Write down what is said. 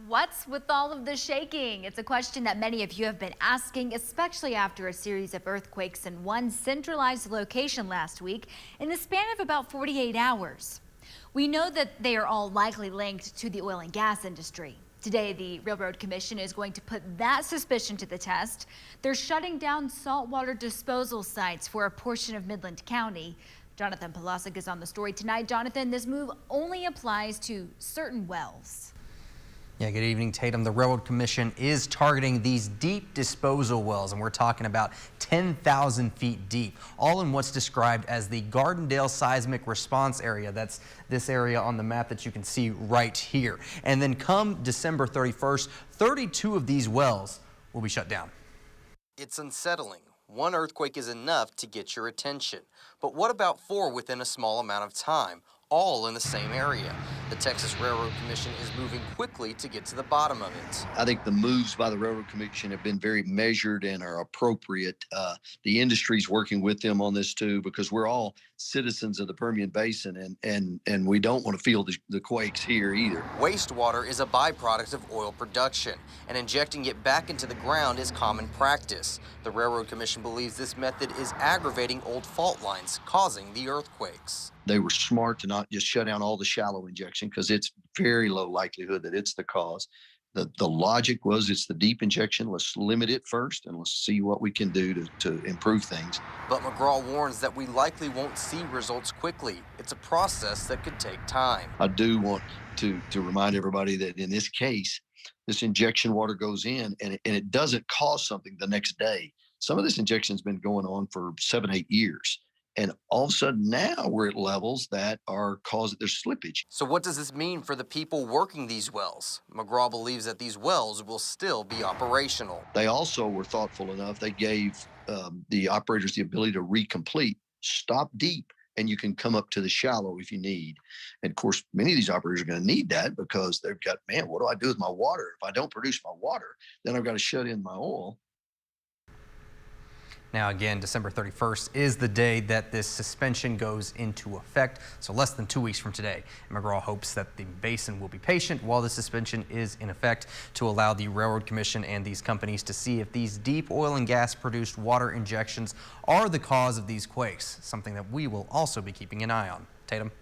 What's with all of the shaking? It's a question that many of you have been asking, especially after a series of earthquakes in one centralized location last week in the span of about 48 hours. We know that they are all likely linked to the oil and gas industry. Today, the Railroad Commission is going to put that suspicion to the test. They're shutting down saltwater disposal sites for a portion of Midland County. Jonathan Polasic is on the story tonight. Jonathan, this move only applies to certain wells. Yeah, good evening, Tatum. The Railroad Commission is targeting these deep disposal wells, and we're talking about 10,000 feet deep, all in what's described as the Gardendale Seismic Response Area. That's this area on the map that you can see right here. And then come December 31st, 32 of these wells will be shut down. It's unsettling. One earthquake is enough to get your attention. But what about four within a small amount of time, all in the same area? The Texas Railroad Commission is moving quickly to get to the bottom of it. I think the moves by the Railroad Commission have been very measured and are appropriate. The industry's working with them on this too, because we're all citizens of the Permian Basin, and we don't want to feel the quakes here either. Wastewater is a byproduct of oil production, and injecting it back into the ground is common practice. The Railroad Commission believes this method is aggravating old fault lines, causing the earthquakes. They were smart to not just shut down all the shallow injection, because it's very low likelihood that it's the cause. The logic was it's the deep injection. Let's limit it first, and let's see what we can do to improve things. But McGraw warns that we likely won't see results quickly. It's a process that could take time. I do want to remind everybody that in this case, this injection water goes in, and it doesn't cause something the next day. Some of this injection has been going on for 7-8 years. And all of a sudden now we're at levels that are causing there's slippage. So what does this mean for the people working these wells? McGraw believes that these wells will still be operational. They also were thoughtful enough. They gave the operators the ability to recomplete, stop deep, and you can come up to the shallow if you need. And of course, many of these operators are going to need that, because they've got, man, what do I do with my water? If I don't produce my water, then I've got to shut in my oil. Now again, December 31st is the day that this suspension goes into effect, so less than 2 weeks from today. And McGraw hopes that the basin will be patient while the suspension is in effect to allow the Railroad Commission and these companies to see if these deep oil and gas produced water injections are the cause of these quakes, something that we will also be keeping an eye on. Tatum.